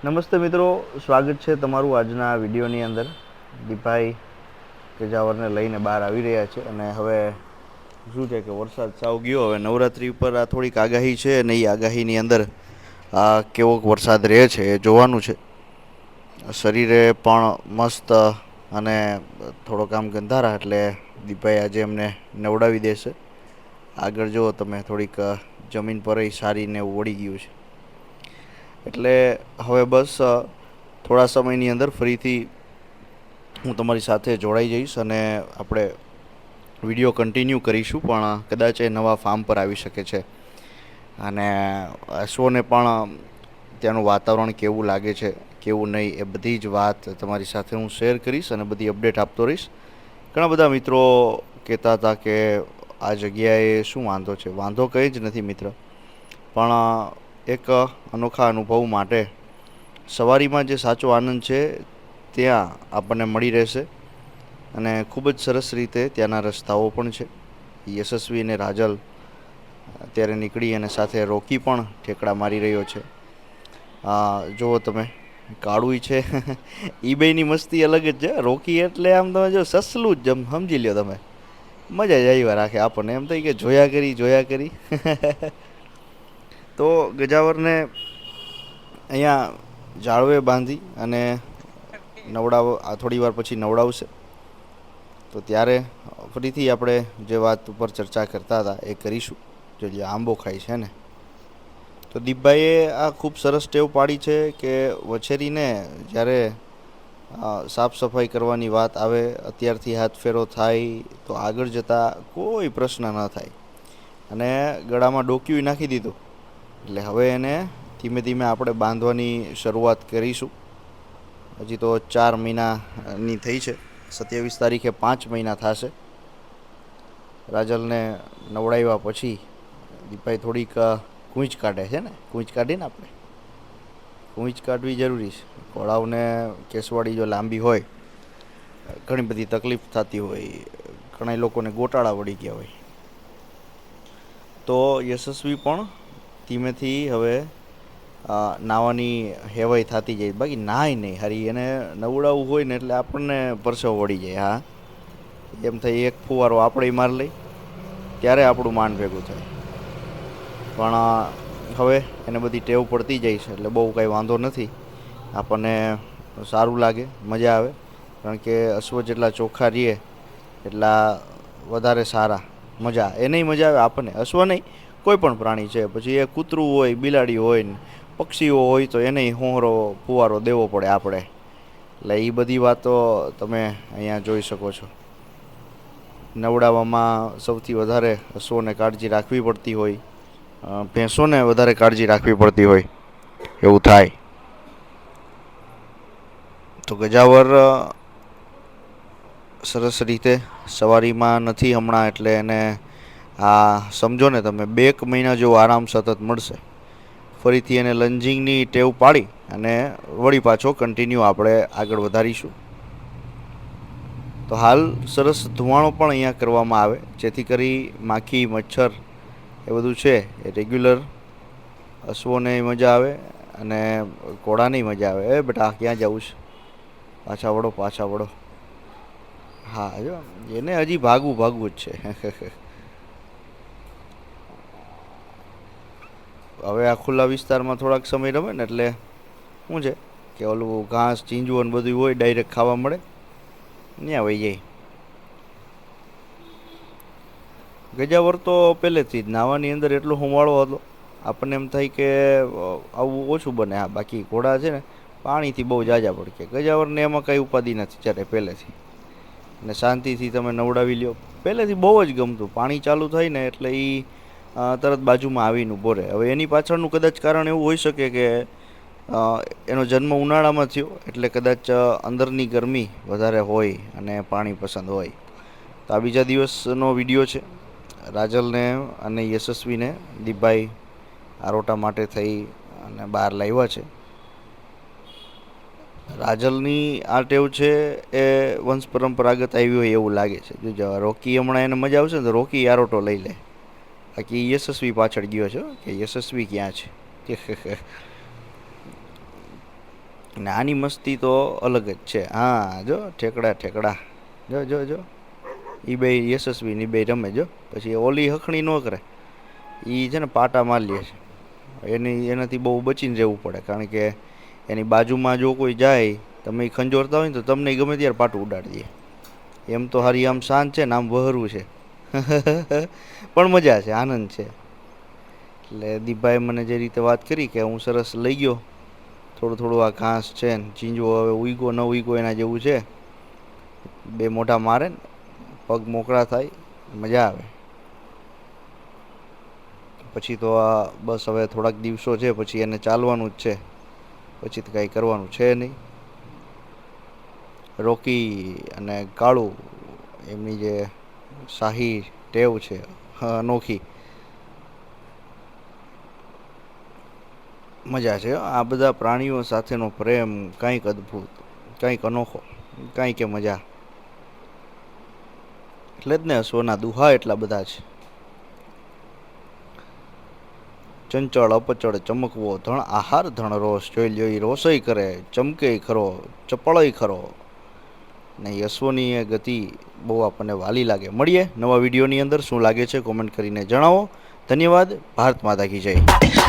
નમસ્તે મિત્રો, સ્વાગત છે તમારું આજના વિડીયોની અંદર. દીપાઈ કેજાવરને લઈને બહાર આવી રહ્યા છે અને હવે શું છે કે વરસાદ સાવ ગયો. હવે નવરાત્રી ઉપર આ થોડીક આગાહી છે અને એ આગાહીની અંદર આ કેવો વરસાદ રહે છે એ જોવાનું છે. શરીરે પણ મસ્ત અને થોડોક આમ ગંધારા એટલે દીપાઈ આજે એમને નવડાવી દેશે. આગળ જુઓ તમે, થોડીક જમીન પર સારીને વળી ગયું છે. એટલે હવે બસ થોડા સમયની અંદર ફરીથી હું તમારી સાથે જોડાઈ જઈશ અને આપણે વિડીયો કન્ટિન્યુ કરીશું. પણ કદાચ એ નવા ફાર્મ પર આવી શકે છે અને અશ્વને પણ ત્યાંનું વાતાવરણ કેવું લાગે છે, કેવું નહીં, એ બધી જ વાત તમારી સાથે હું શેર કરીશ અને બધી અપડેટ આપતો રહીશ. ઘણા બધા મિત્રો કહેતા હતા કે આ જગ્યાએ શું વાંધો છે. વાંધો કંઈ જ નથી મિત્ર, પણ એક અનોખા અનુભવ માટે સવારીમાં જે સાચો આનંદ છે ત્યાં આપણને મળી રહેશે. અને ખૂબ જ સરસ રીતે ત્યાંના રસ્તાઓ પણ છે. યશસ્વી અને રાજલ અત્યારે નીકળી અને સાથે રોકી પણ ઠેકડા મારી રહ્યો છે. જુઓ તમે, કાળું છે એ બેની મસ્તી અલગ જ છે. રોકી એટલે આમ તમે જો સસલું જ સમજી લ્યો તમે. મજા જ આવ્યા રાખે આપણને, એમ થઈ કે જોયા કરી. તો ગજાવરને અહીંયા ઝાડવે બાંધી અને થોડી વાર પછી નવડાવશે. તો ત્યારે ફરીથી આપણે જે વાત ઉપર ચર્ચા કરતા હતા એ કરીશું. જો આંબો ખાય છે ને, તો દીપભાઈએ આ ખૂબ સરસ ટેવ પાડી છે કે વછેરીને જ્યારે સાફ સફાઈ કરવાની વાત આવે, અત્યારથી હાથ ફેરો થાય તો આગળ જતાં કોઈ પ્રશ્ન ન થાય. અને ગળામાં ડોક્યુંય નાખી દીધું. એટલે હવે એને ધીમે ધીમે આપણે બાંધવાની શરૂઆત કરીશું. હજી તો 4 મહિનાની થઈ છે. 27 તારીખે 5 મહિના થશે. રાજલને નવડાવ્યા પછી દીપાઈ થોડીક કૂંચ કાઢે છે ને, કૂંચ કાઢીને આપણે કૂંચ કાઢવી જરૂરી છે. ઘોડાઓને કેસવાડી જો લાંબી હોય, ઘણી બધી તકલીફ થતી હોય, ઘણા લોકોને ગોટાળા વળી ગયા હોય, તો યશસ્વી પણ ધીમેથી હવે નાવાની હેવાઈ થતી જાય. બાકી નાય નહીં હારી, એને નવડાવવું હોય ને એટલે આપણને પરસેવો વળી જાય. હા, એમ થાય એક ફુવારો આપણે માર લઈ ત્યારે આપણું માન ભેગું થાય. પણ હવે એને બધી ટેવ પડતી જાય છે એટલે બહુ કાંઈ વાંધો નથી. આપણને સારું લાગે, મજા આવે. કારણ કે અશ્વ જેટલા ચોખ્ખા રહીએ એટલા વધારે સારા. મજા એનેય મજા આવે આપણને. અશ્વ નહીં, કોઈ પણ પ્રાણી છે, પછી એ કૂતરું હોય, બિલાડી હોય ને પક્ષીઓ હોય, તો એને હોહરો ફુવારો દેવો પડે આપણે. એટલે એ બધી વાતો તમે અહીંયા જોઈ શકો છો. નવડાવવામાં સૌથી વધારે અશ્વને કાળજી રાખવી પડતી હોય, ભેંસોને વધારે કાળજી રાખવી પડતી હોય એવું થાય. તો ગજાવર સરસ રીતે સવારીમાં નથી હમણાં, એટલે એને સમજો ને તમે 2 મહિના જેવો આરામ સતત મળશે. ફરીથી એને લંજિંગની ટેવ પાડી અને વળી પાછો કન્ટિન્યુ આપણે આગળ વધારીશું. તો હાલ સરસ ધુમાડો પણ અહીંયા કરવામાં આવે, જેથી કરી માખી, મચ્છર એ બધું છે એ રેગ્યુલર અશ્વોને મજા આવે અને ઘોડાની મજા આવે. બેટા ક્યાં જવું છે? પાછા વળો. હા, જો એને હજી ભાગવું જ છે. હવે આ ખુલ્લા વિસ્તારમાં થોડાક સમય રમે ને એટલે શું છે કે ઓલું ઘાસ ચીંજવું બધું હોય, ડાયરેક્ટ ખાવા મળે, ત્યાં વહી જાય. ગજાવર તો પહેલેથી જ નાવાની અંદર એટલો હુંવાળો હતો, આપણને એમ થાય કે આવું ઓછું બને. હા, બાકી ઘોડા છે ને પાણીથી બહુ જાજા પડકે. ગજાવરને એમાં કંઈ ઉપાધિ નથી જ્યારે પહેલેથી. અને શાંતિથી તમે નવડાવી લ્યો. પહેલેથી બહુ જ ગમતું. પાણી ચાલુ થાય ને એટલે એ તરત બાજુમાં આવીને ઊભો રહે. હવે એની પાછળનું કદાચ કારણ એવું હોઈ શકે કે એનો જન્મ ઉનાળામાં થયો એટલે કદાચ અંદરની ગરમી વધારે હોય અને પાણી પસંદ હોય. તો આ બીજા દિવસનો વિડીયો છે. રાજલને અને યશસ્વીને દીપભાઈ આરોટા માટે થઈ અને બહાર લાવ્યા છે. રાજલની આ ટેવ છે એ વંશ પરંપરાગત આવી હોય એવું લાગે છે. જો રોકી હમણાં એને મજા આવશે ને તો રોકી આરોટો લઈ લે. બાકી યશસ્વી પાછળ ગયો છે કે યશસ્વી ક્યાં છે. અને આની મસ્તી તો અલગ જ છે. હા જો ઠેકડા ઠેકડા, જો જો જો એ બે યશસ્વી ની બે રમે જો. પછી ઓલી હખણી ન કરે, એ છે ને પાટા માર લે છે. એનાથી બહુ બચીને રહેવું પડે, કારણ કે એની બાજુમાં જો કોઈ જાય, તમે ખંજોરતા હોય ને તો તમને ગમે ત્યારે પાટું ઉડાડી દે. એમ તો હારી આમ શાંત છે ને આમ વહરું છે. પણ મજા છે, આનંદ છે. એટલે દીપભાઈ મને જે રીતે વાત કરી કે હું સરસ લઈ ગયો, થોડું થોડું આ ઘાસ છે ને ઝીંઝવો હવે ઉઈગો ન ઉઈગો એના જેવું છે. બે મોઢા મારે ને પગ મોકળા થાય, મજા આવે. પછી તો આ બસ હવે થોડાક દિવસો છે, પછી એને ચાલવાનું જ છે. પછી તો કાંઈ કરવાનું છે નહીં. રોકી અને કાળું, એમની જે શાહી ટેવ છે અનોખી, મજા છે. આ બધા પ્રાણીઓ સાથેનો પ્રેમ કંઈક અદ્ભુત, કંઈક અનોખો, કંઈક મજા. એટલે જ ને સોના દુહા એટલા બધા છે. ચંચળ અપચળ ચમકવો ધણ આહાર ધણ રોષ, જોઈ જોઈ રોષઈ કરે, ચમકે ખરો, ચપળય ખરો. ને યશવોની એ ગતિ બહુ આપણને વાલી લાગે. મળીએ નવા વિડીયોની અંદર. શું લાગે છે કોમેન્ટ કરીને જણાવો. ધન્યવાદ. ભારત માતા કી જય.